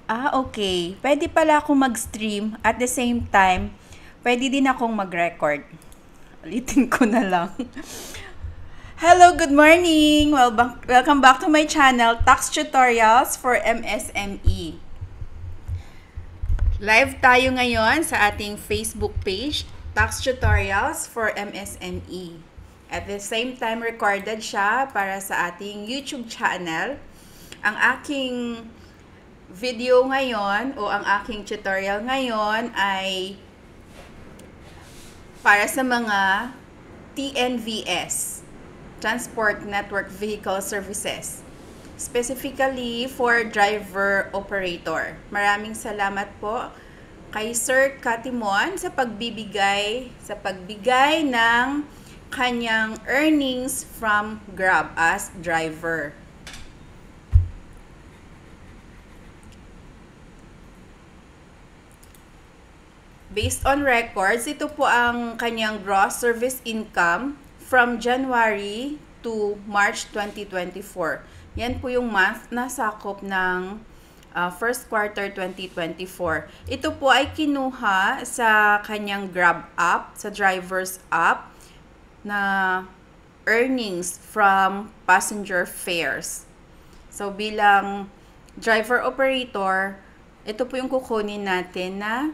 Okay. Pwede pala akong mag-stream at the same time, pwede din akong mag-record. Ulitin ko na lang. Hello, good morning! Welcome back to my channel, Tax Tutorials for MSME. Live tayo ngayon sa ating Facebook page, Tax Tutorials for MSME. At the same time, recorded siya para sa ating YouTube channel. Ang aking video ngayon o ang aking tutorial ngayon ay para sa mga TNVS, Transport Network Vehicle Services. Specifically for driver operator. Maraming salamat po kay Sir Katimon sa pagbigay ng kanyang earnings from Grab as driver. Based on records, ito po ang kanyang gross service income from January to March 2024. Yan po yung month na sakop ng first quarter 2024. Ito po ay kinuha sa kanyang Grab app, sa driver's app, na earnings from passenger fares. So bilang driver operator, ito po yung kukunin natin na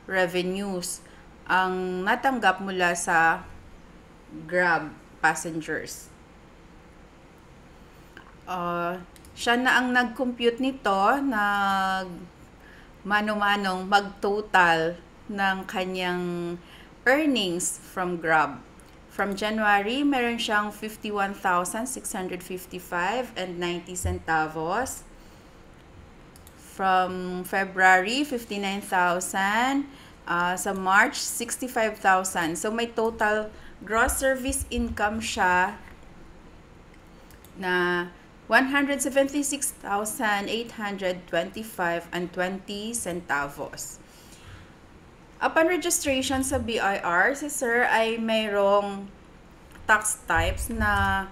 revenues ang natanggap mula sa Grab passengers. Siya na ang nag-compute nito, mano-manong mag-total ng kanyang earnings from Grab. From January, meron siyang 51,655.90 centavos. From February, 59,000. Sa March, 65,000. So, may total gross service income siya na 176,825.20 centavos. Upon registration sa BIR, si Sir ay mayroong tax types na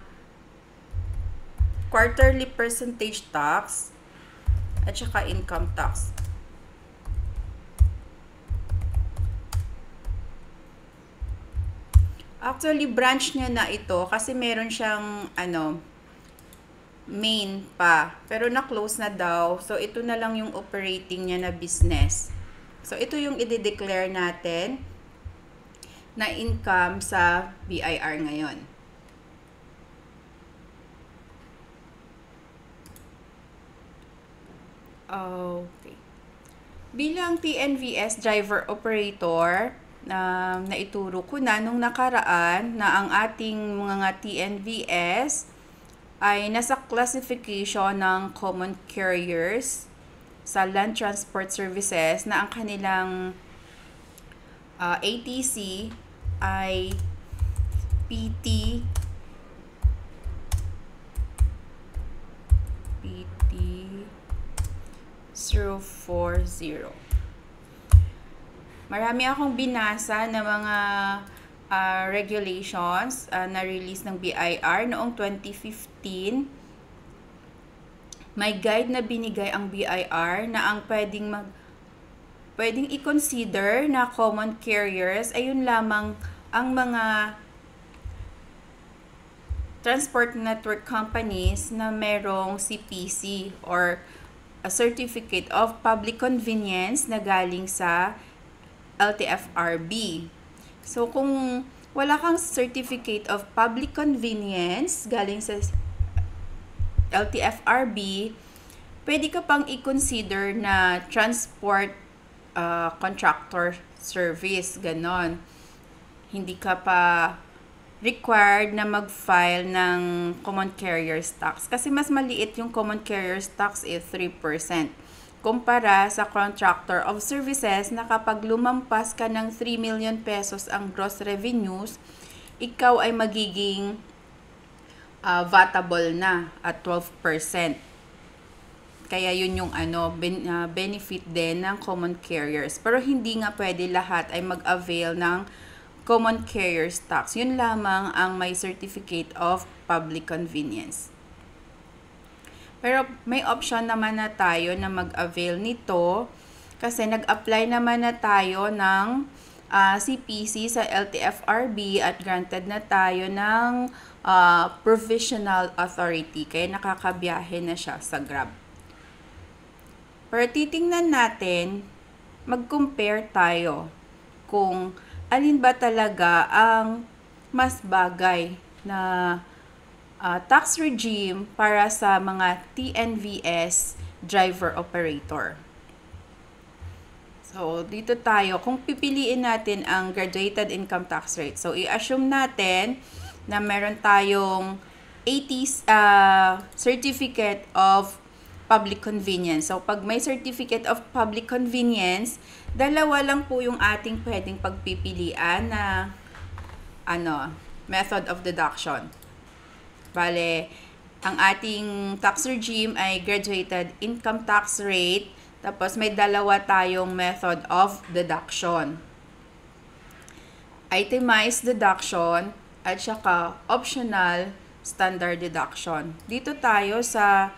quarterly percentage tax at saka income tax. Actually, branch niya na ito kasi meron siyang main pa. Pero na-close na daw. So, ito na lang yung operating niya na business. So, ito yung i-declare natin na income sa BIR ngayon. Okay. Bilang TNVS driver operator, naituro ko na nung nakaraan na ang ating mga TNVS ay nasa classification ng common carriers sa land transport services na ang kanilang ATC ay PT 040. Marami akong binasa na mga regulations na release ng BIR noong 2015. May guide na binigay ang BIR na ang pwedeng i-consider na common carriers ay yun lamang ang mga transport network companies na merong CPC or a Certificate of Public Convenience na galing sa LTFRB. So, kung wala kang Certificate of Public Convenience galing sa LTFRB, pwede ka pang i-consider na transport contractor service, ganon. Hindi ka pa required na mag-file ng common carriers tax. Kasi mas maliit yung common carriers tax 3%. Kumpara sa contractor of services na kapag lumampas ka ng 3 million pesos ang gross revenues, ikaw ay magiging vatable na at 12%. Kaya yun yung benefit din ng common carriers. Pero hindi nga pwede lahat ay mag-avail ng common carriers tax. Yun lamang ang may Certificate of Public Convenience. Pero may option naman na tayo na mag-avail nito kasi nag-apply naman na tayo ng CPC sa LTFRB at granted na tayo ng provisional authority. Kaya nakakabiyahe na siya sa Grab. Pero titingnan natin, mag-compare tayo kung alin ba talaga ang mas bagay na tax regime para sa mga TNVS driver operator. So, dito tayo, kung pipiliin natin ang graduated income tax rate. So, i-assume natin na meron tayong 80 certificate of public convenience. So, pag may certificate of public convenience, dalawa lang po yung ating pwedeng pagpipilian na method of deduction. Bale, ang ating tax regime ay graduated income tax rate, tapos may dalawa tayong method of deduction. Itemized deduction at saka optional standard deduction. Dito tayo sa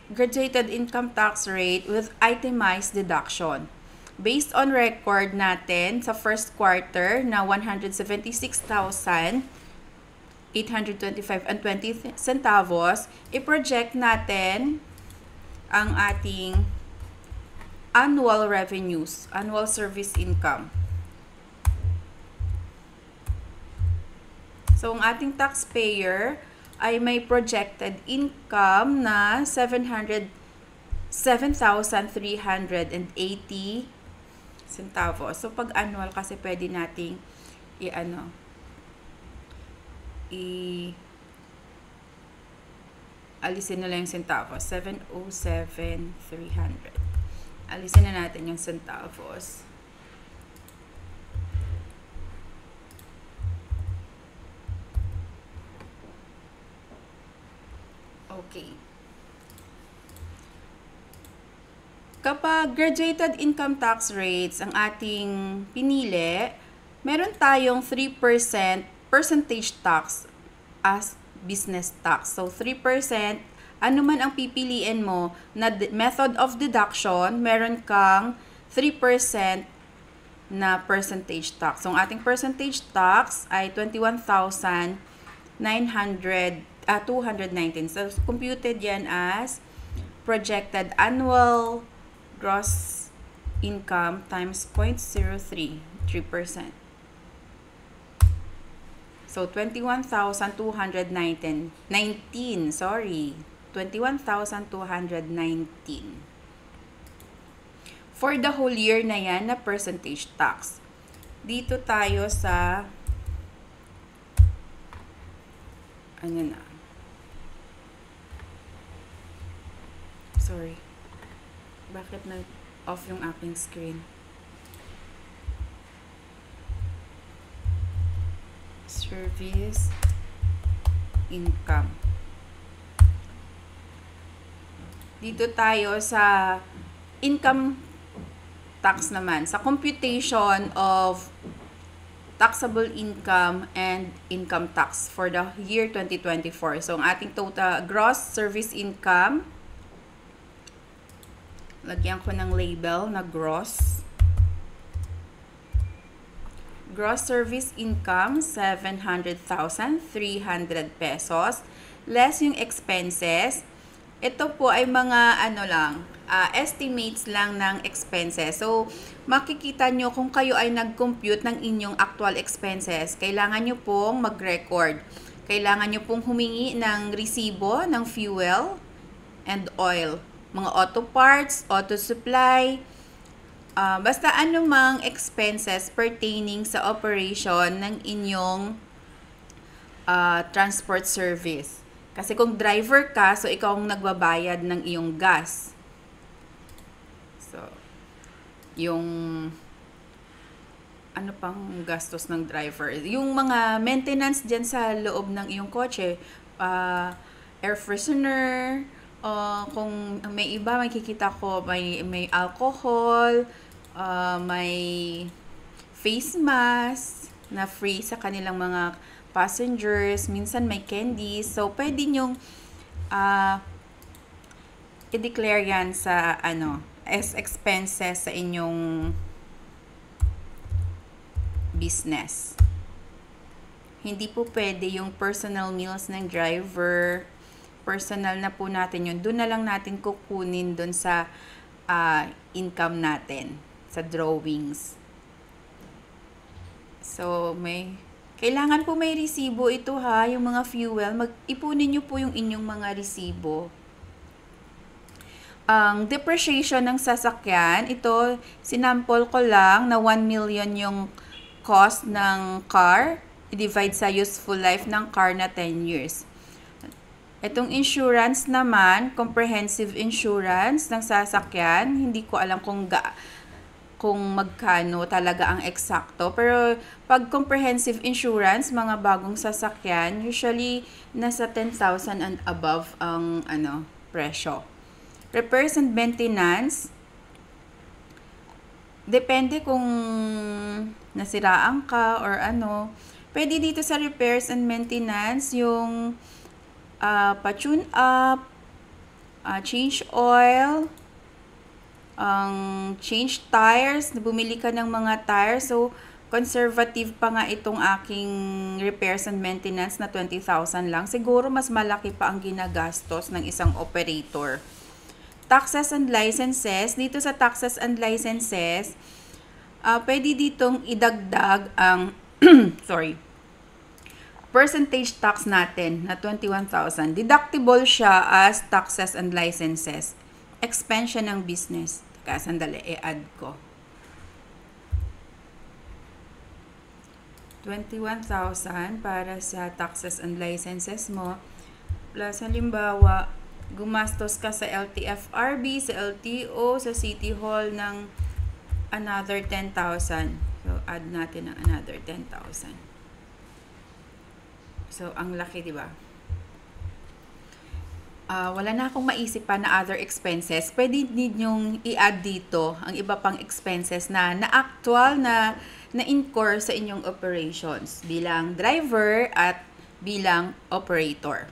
graduated income tax rate with itemized deduction. Based on record natin sa first quarter na 176,825 and 20 centavos, i-project natin ang ating annual revenues, annual service income. So, ang ating taxpayer ay may projected income na 7,380 centavos. So, pag annual kasi pwede nating alisin na lang yung centavos. 707,300. Alisin na natin yung centavos. Okay. Kapag graduated income tax rates ang ating pinili, meron tayong 3% percentage tax as business tax. So, 3%, ano man ang pipiliin mo na method of deduction, meron kang 3% na percentage tax. So, ang ating percentage tax ay 21,219. So, computed yan as projected annual gross income times 0.03, 3%. So, 21,219. Sorry. 21,219. For the whole year na yan na percentage tax. Dito tayo sa sorry. Bakit nag-off yung aking screen? Service income. Dito tayo sa income tax naman. Sa computation of taxable income and income tax for the year 2024. So, ang ating total gross service income, lagyan ko ng label na gross. Gross service income, 700,300 pesos. Less yung expenses. Ito po ay mga estimates lang ng expenses. So, makikita nyo kung kayo ay nag-compute ng inyong actual expenses. Kailangan nyo pong mag-record. Kailangan nyo pong humingi ng resibo ng fuel and oil. Mga auto parts, auto supply, basta anumang expenses pertaining sa operation ng inyong transport service. Kasi kung driver ka, so ikaw ang nagbabayad ng iyong gas. So, yung ano pang gastos ng driver? Yung mga maintenance dyan sa loob ng iyong kotse, air freshener, kung may iba, makikita ko, may alcohol, may face mask na free sa kanilang mga passengers, minsan may candies. So, pwede nyong i-declare yan sa as expenses sa inyong business. Hindi po pwede yung personal meals ng driver, personal na po natin yun. Doon na lang natin kukunin doon sa income natin, sa drawings. So, kailangan po may resibo ito ha, yung mga fuel. Ipunin nyo po yung inyong mga resibo. Ang depreciation ng sasakyan, ito, sinample ko lang na 1 million yung cost ng car. I-divide sa useful life ng car na 10 years. Itong insurance naman, comprehensive insurance ng sasakyan, hindi ko alam kung magkano talaga ang eksakto. Pero pag comprehensive insurance, mga bagong sasakyan, usually nasa 10,000 and above ang presyo. Repairs and maintenance, depende kung nasiraan ka or Pwede dito sa repairs and maintenance yung pa-tune up, change oil, change tires, bumili ka ng mga tires. So, conservative pa nga itong aking repairs and maintenance na 20,000 lang. Siguro mas malaki pa ang ginagastos ng isang operator. Taxes and licenses. Dito sa taxes and licenses, pwede ditong idagdag ang percentage tax natin na 21,000. Deductible siya as taxes and licenses. Expansion ng business. Teka, sandali, i-add ko. 21,000 para sa taxes and licenses mo. Plus, halimbawa, gumastos ka sa LTFRB, sa LTO, sa City Hall ng another 10,000. So, add natin ng another 10,000. So, ang laki, di ba? Wala na akong maisip pa na other expenses. Pwede ninyong i-add dito ang iba pang expenses na actual na incur sa inyong operations bilang driver at bilang operator.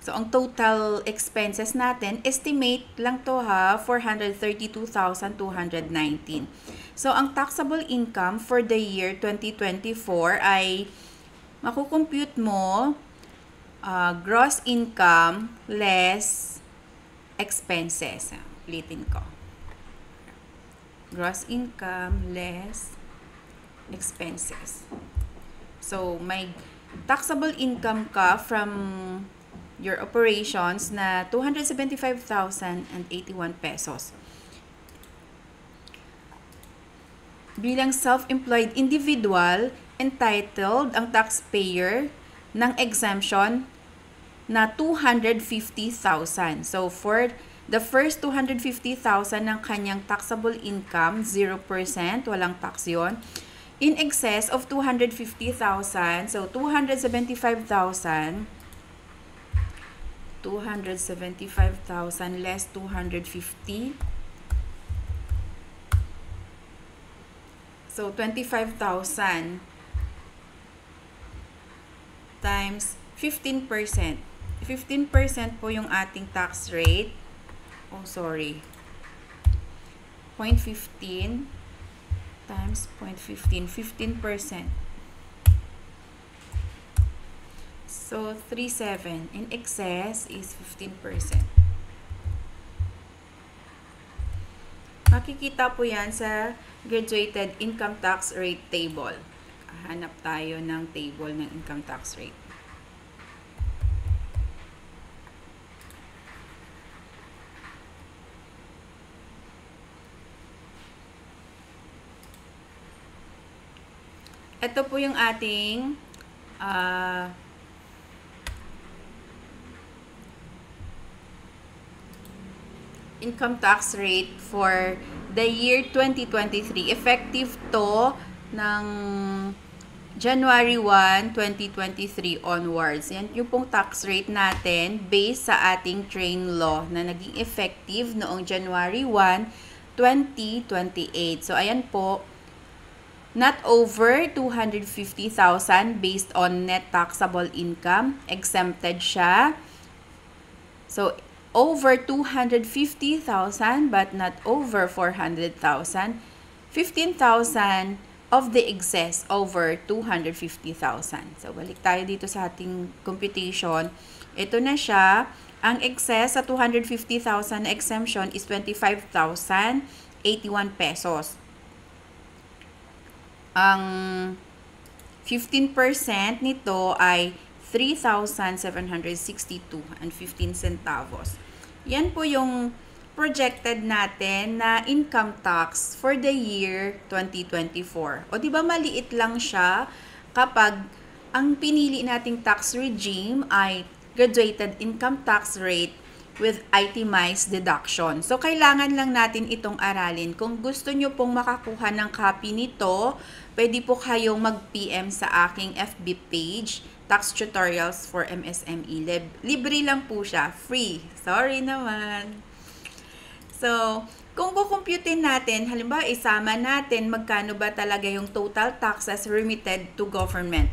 So, ang total expenses natin, estimate lang to ha, 432,219. So, ang taxable income for the year 2024 ay makukompute mo gross income less expenses. Ulitin ko. Gross income less expenses. So, may taxable income ka from your operations na 275,081 pesos. Bilang self-employed individual, entitled ang taxpayer ng exemption na 250,000. So, for the first 250,000 ng kanyang taxable income, 0%, walang tax yun. In excess of 250,000, so 275,000 less 250. So, 25,000 times 15%. 15% po yung ating tax rate. Oh, sorry. 0.15 times 0.15. 15%. So, 3.7. In excess is 15%. Makikita po yan sa graduated income tax rate table. Hanap tayo ng table ng income tax rate. Ito po yung ating income tax rate for the year 2023. Effective to ng January 1, 2023 onwards. Yan yung pong tax rate natin based sa ating train law na naging effective noong January 1, 2028. So, ayan po, not over 250,000 based on net taxable income. Exempted siya. So, over 250,000 but not over 400,000, 15,000 of the excess over 250,000. So, balik tayo dito sa ating computation. Ito na siya. Ang excess sa 250,000 exemption is 25,081 pesos. Ang 15% nito ay 3,762 and 15 centavos. Yan po yung projected natin na income tax for the year 2024. O di ba maliit lang siya kapag ang pinili nating tax regime ay graduated income tax rate with itemized deduction. So, kailangan lang natin itong aralin. Kung gusto nyo pong makakuha ng copy nito, pwede po kayong mag-PM sa aking FB page, Tax Tutorials for MSME. Libre lang po siya. Free. Sorry naman. So, kung kukumputin natin, halimbawa isama natin magkano ba talaga yung total taxes remitted to government.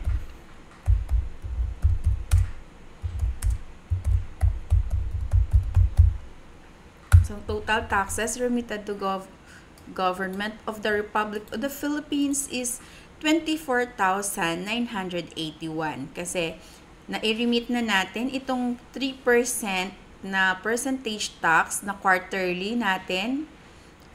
So, total taxes remitted to government of the Republic of the Philippines is 24,981. Kasi, na-remit na natin itong 3% na percentage tax na quarterly natin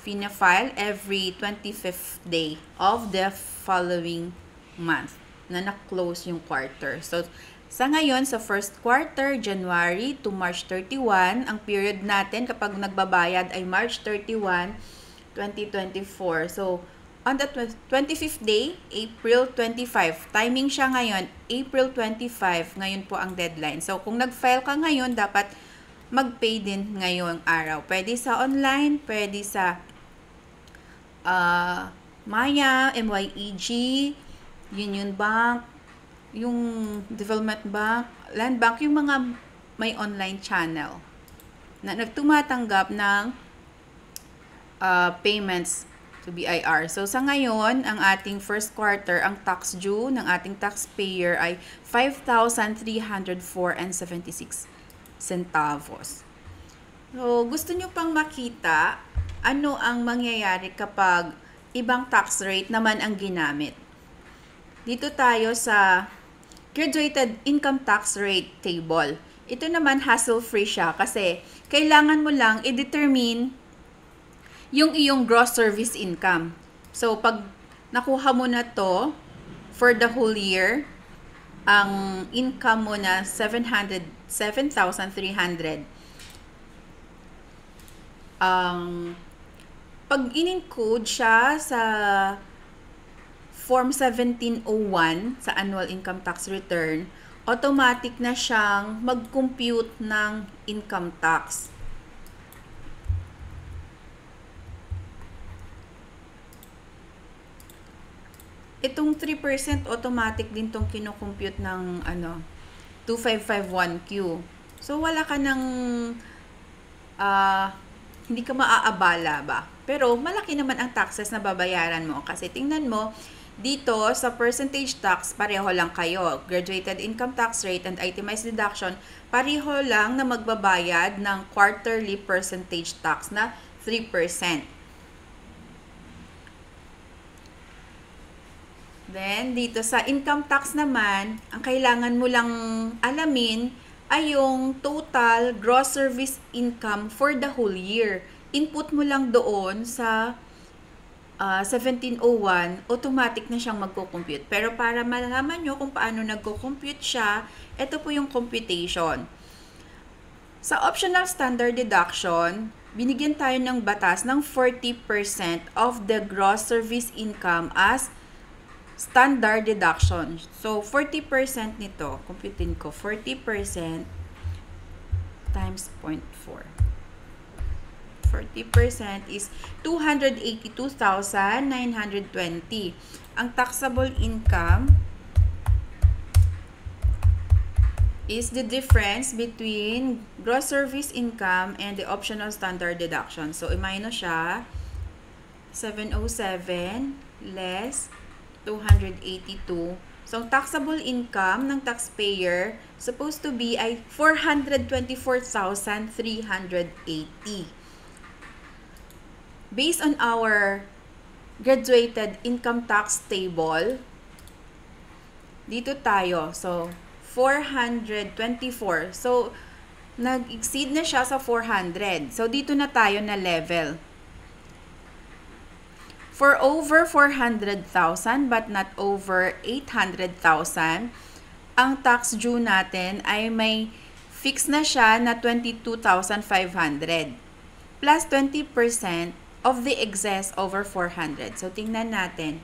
fina-file every 25th day of the following month na na-close yung quarter. So, sa ngayon, sa first quarter, January to March 31, ang period natin kapag nagbabayad ay March 31, 2024. So, on the 25th day, April 25. Timing siya ngayon, April 25. Ngayon po ang deadline. So, kung nag-file ka ngayon, dapat mag-pay din ngayong araw. Pwede sa online, pwede sa Maya, MYEG, Union Bank, yung Development Bank, Land Bank, yung mga may online channel na nagtumatanggap ng payments to BIR. So, sa ngayon, ang ating first quarter, ang tax due ng ating taxpayer ay 5,304.76 centavos. So, gusto nyo pang makita ano ang mangyayari kapag ibang tax rate naman ang ginamit. Dito tayo sa graduated income tax rate table. Ito naman hassle-free siya kasi kailangan mo lang i-determine yung iyong gross service income. So, pag nakuha mo na to for the whole year, ang income mo na 7,300. Pag in-encode siya sa Form 1701 sa Annual Income Tax Return, automatic na siyang mag-compute ng income tax. Itong 3% automatic din tong kino-compute ng 2551Q. So, wala ka ng hindi ka maaabala ba? Pero, malaki naman ang taxes na babayaran mo. Kasi, tingnan mo, dito, sa percentage tax, pareho lang kayo. Graduated income tax rate and itemized deduction, pareho lang na magbabayad ng quarterly percentage tax na 3%. Then, dito sa income tax naman, ang kailangan mo lang alamin ay yung total gross service income for the whole year. Input mo lang doon sa 1701, automatic na siyang magko-compute. Pero para malaman nyo kung paano nagko-compute siya, ito po yung computation. Sa optional standard deduction, binigyan tayo ng batas ng 40% of the gross service income as standard deduction. So, 40% nito, computin ko, 40% times 0.4. 40% is 282,920. Ang taxable income is the difference between gross service income and the optional standard deduction. So, i-minus siya, 707 less 282 So, ang taxable income ng taxpayer supposed to be ay 424,380. Based on our graduated income tax table, dito tayo. So, 424. So, nag-exceed na siya sa 400. So, dito na tayo na level. For over 400,000 but not over 800,000, ang tax due natin ay may fix na siya na 22,500 plus 20% of the excess over 400. So, tingnan natin.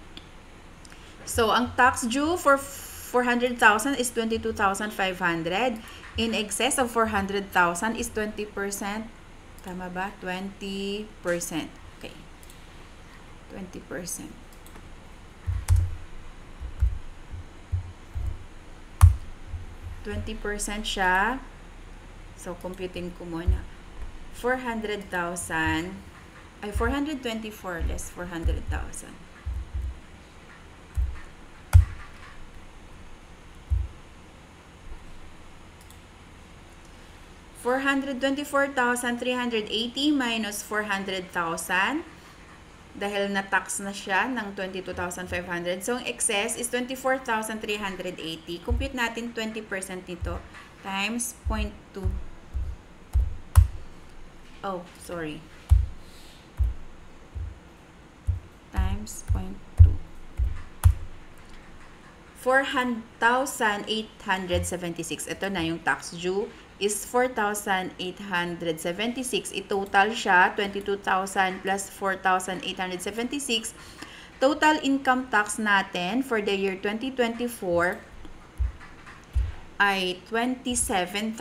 So, ang tax due for 400,000 is 22,500. In excess of 400,000 is 20%. Tama ba? 20%. Okay. 20%. 20% siya. So, computing ko muna. 400,000 ay 424 less 400,000. 424,380 minus 400,000 dahil na-tax na siya ng 22,500. So, ang excess is 24,380. Compute natin 20% nito times 0.2. Oh, sorry. Times 0.2. 4,876. Ito na yung tax due is 4,876. I-total siya, 22,000 plus 4,876. Total income tax natin for the year 2024 ay 27,000.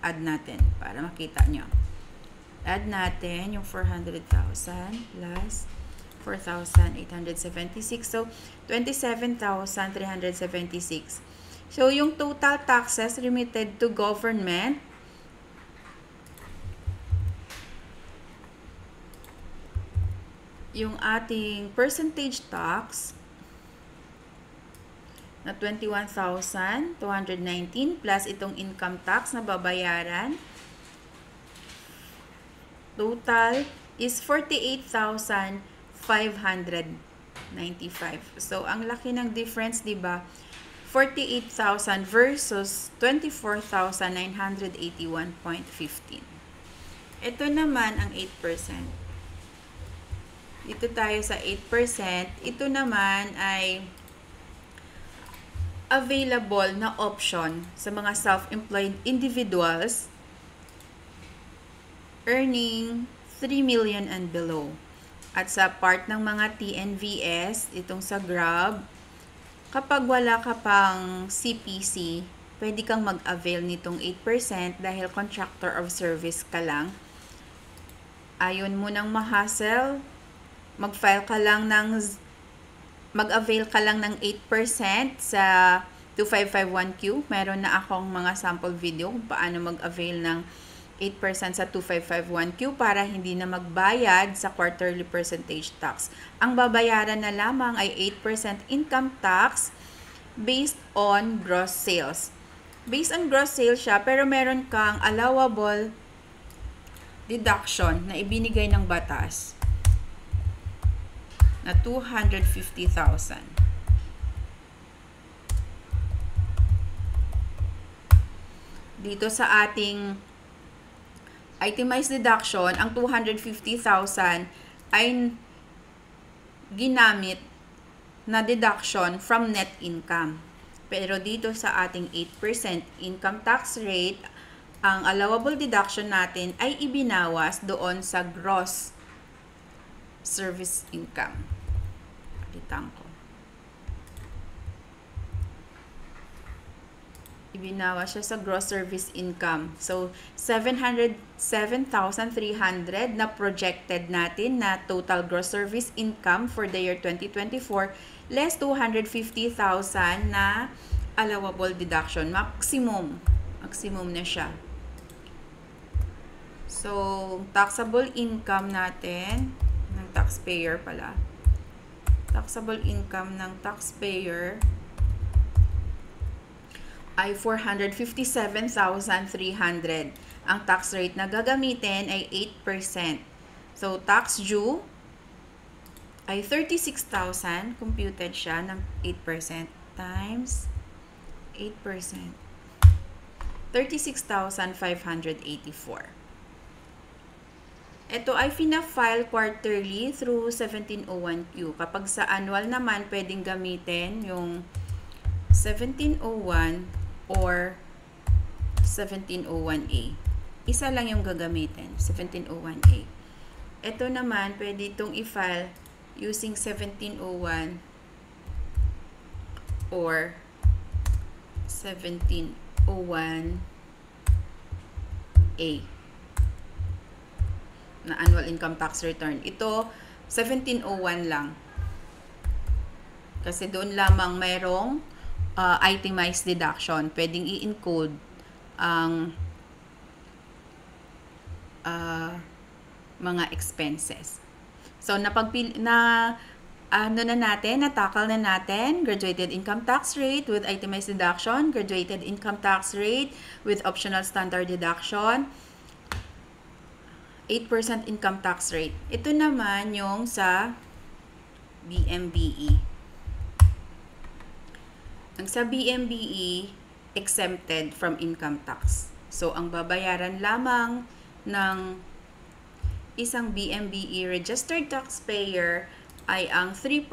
Add natin para makita nyo. Add natin yung 400,000 plus 4,876. So, 27,376. So, yung total taxes remitted to government yung ating percentage tax na 21,219 plus itong income tax na babayaran, total is 48,595. So, ang laki ng difference, di ba? 48,000 versus 24,981.15. Ito naman ang 8%. Dito tayo sa 8%. Ito naman ay available na option sa mga self-employed individuals earning 3 million and below. At sa part ng mga TNVS, itong sa Grab, kapag wala ka pang CPC, pwede kang mag-avail nitong 8% dahil contractor of service ka lang. Ayon mo ng ma-hassle, mag-avail ka lang ng 8% sa 2551Q. Meron na akong mga sample video kung paano mag-avail ng 8% sa 2551Q para hindi na magbayad sa quarterly percentage tax. Ang babayaran na lamang ay 8% income tax based on gross sales. Based on gross sales siya, pero meron kang allowable deduction na ibinigay ng batas na 250,000. Dito sa ating itemized deduction, ang 250,000 ay ginamit na deduction from net income. Pero dito sa ating 8% income tax rate, ang allowable deduction natin ay ibinawas doon sa gross service income. Palitan ko. Ibinawas siya sa gross service income. So, 707,300 na projected natin na total gross service income for the year 2024 less 250,000 na allowable deduction. Maximum na siya. So, taxable income natin ng taxpayer pala. Taxable income ng taxpayer ay 457,300. Ang tax rate na gagamitin ay 8%. So, tax due ay 36,000. Computed siya ng 8% times 8%. 36,584. Ito ay fina-file quarterly through 1701Q. Kapag sa annual naman, pwedeng gamitin yung 1701 or 1701A. Isa lang yung gagamitin, 1701A. Ito naman, pwede itong i-file using 1701 or 1701A na annual income tax return. Ito, 1701 lang. Kasi doon lamang mayroong itemized deduction. Pwedeng i-encode ang mga expenses. So, natakal na natin, graduated income tax rate with itemized deduction, graduated income tax rate with optional standard deduction, 8% income tax rate. Ito naman yung sa BMBE. Ang sa BMBE, exempted from income tax. So, ang babayaran lamang ng isang BMBE registered taxpayer ay ang 3%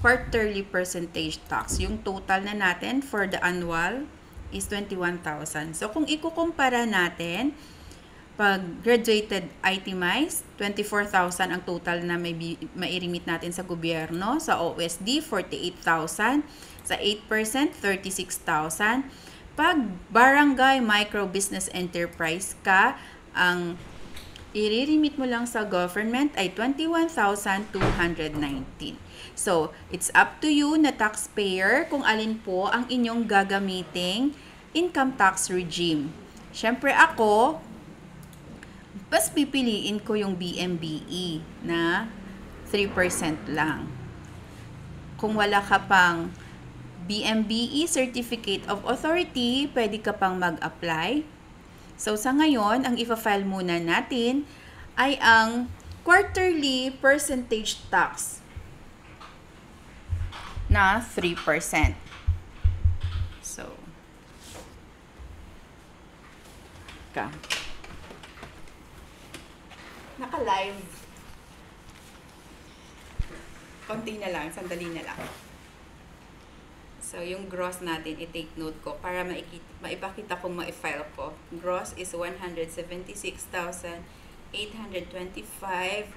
quarterly percentage tax. Yung total na natin for the annual is 21,000. So, kung ikukumpara natin, pag graduated itemized, 24,000 ang total na mai-remit natin sa gobyerno. Sa OSD, 48,000. Sa 8%, 36,000. Pag barangay micro business enterprise ka, ang i-remit mo lang sa government ay 21,219. So, it's up to you na taxpayer kung alin po ang inyong gagamiting income tax regime. Siyempre ako, mas pipiliin ko yung BMBE na 3% lang. Kung wala ka pang BMBE Certificate of Authority, pwede ka pang mag-apply. So, sa ngayon, ang ipa-file muna natin ay ang quarterly percentage tax na 3%. So, naka-live. Konti na lang, sandali na lang. So, yung gross natin, i-take note ko para maipakita kung ma-file ko. Gross is 176,825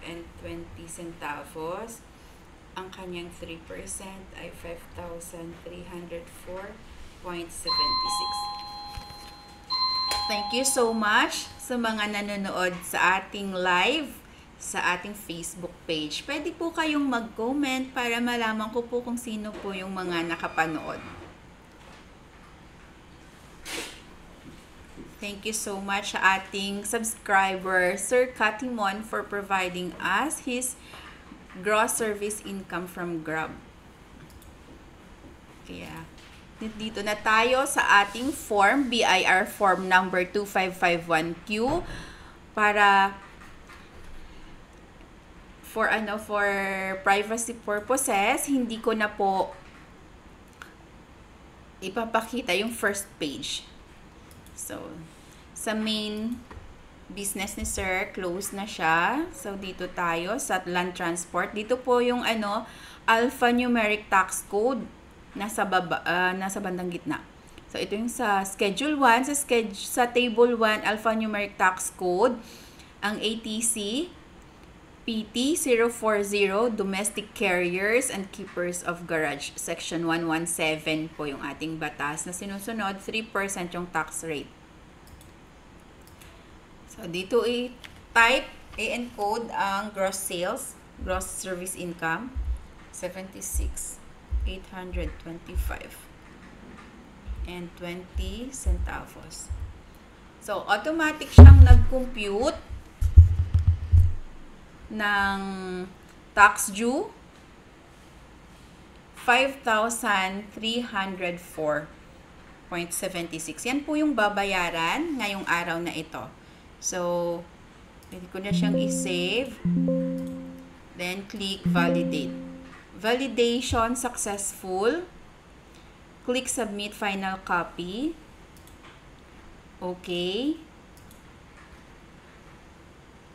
and 20 centavos. Ang kanyang 3% ay 5,304.76. Thank you so much sa mga nanonood sa ating live sa ating Facebook page. Pwede po kayong mag-comment para malaman ko po kung sino po yung mga nakapanood. Thank you so much sa ating subscriber, Sir Katimon, for providing us his gross service income from Grab. Kaya, dito na tayo sa ating form, BIR form number 2551Q, para for privacy purposes, hindi ko na po ipapakita yung first page. So, sa main business ni Sir, close na siya. So, dito tayo sa land transport. Dito po yung alphanumeric tax code nasa bandang gitna. So, ito yung sa Schedule 1. Sa Table 1, alphanumeric tax code, ang ATC, PT 040, Domestic Carriers and Keepers of Garage. Section 117 po yung ating batas na sinusunod. 3% yung tax rate. So, dito i-type, i-encode ang gross sales, gross service income, 76,825 and 20 centavos. So, automatic siyang nag-compute ng tax due 5,304 4.76. Yan po yung babayaran ngayong araw na ito. So, pwede ko na siyang i-save. Then, click validate. Validation successful. Click submit final copy. Okay.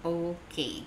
Okay.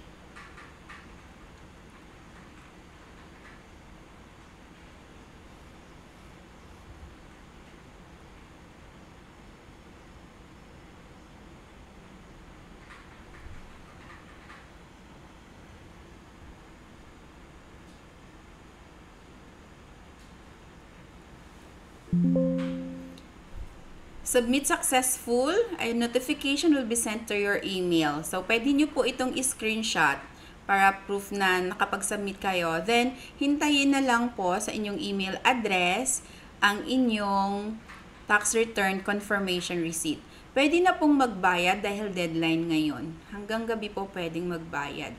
Submit successful. A notification will be sent to your email. So, pwede nyo po itong screenshot para proof na nakapag-submit kayo. Then, hintayin na lang po sa inyong email address ang inyong tax return confirmation receipt. Pwede na pong magbayad dahil deadline ngayon. Hanggang gabi po pwedeng magbayad.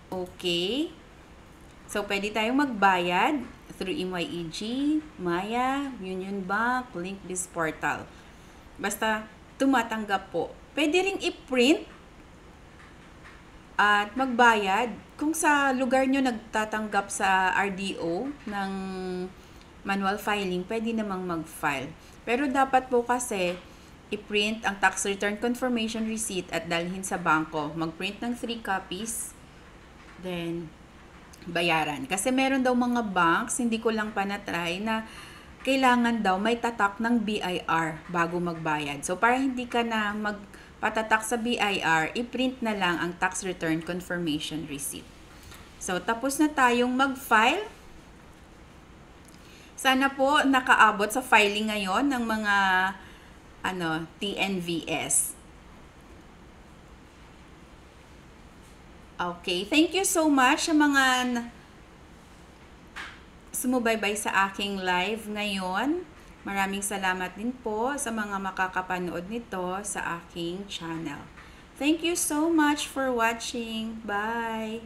Okay. So, pwede tayong magbayad through MYEG, Maya, Union Bank, LinkBiz Portal. Basta tumatanggap po. Pwede ring i-print at magbayad kung sa lugar nyo nagtatanggap sa RDO ng manual filing, pwede namang mag-file. Pero dapat po kasi i-print ang tax return confirmation receipt at dalhin sa bangko. Mag-print ng 3 copies, then bayaran. Kasi meron daw mga banks, hindi ko lang pa na-try, na kailangan daw may tatak ng BIR bago magbayad. So, para hindi ka na magpatatak sa BIR, i-print na lang ang tax return confirmation receipt. So, tapos na tayong mag-file. Sana po nakaabot sa filing ngayon ng mga TNVS. Okay, thank you so much sa mga sumubaybay sa aking live ngayon. Maraming salamat din po sa mga makakapanood nito sa aking channel. Thank you so much for watching. Bye!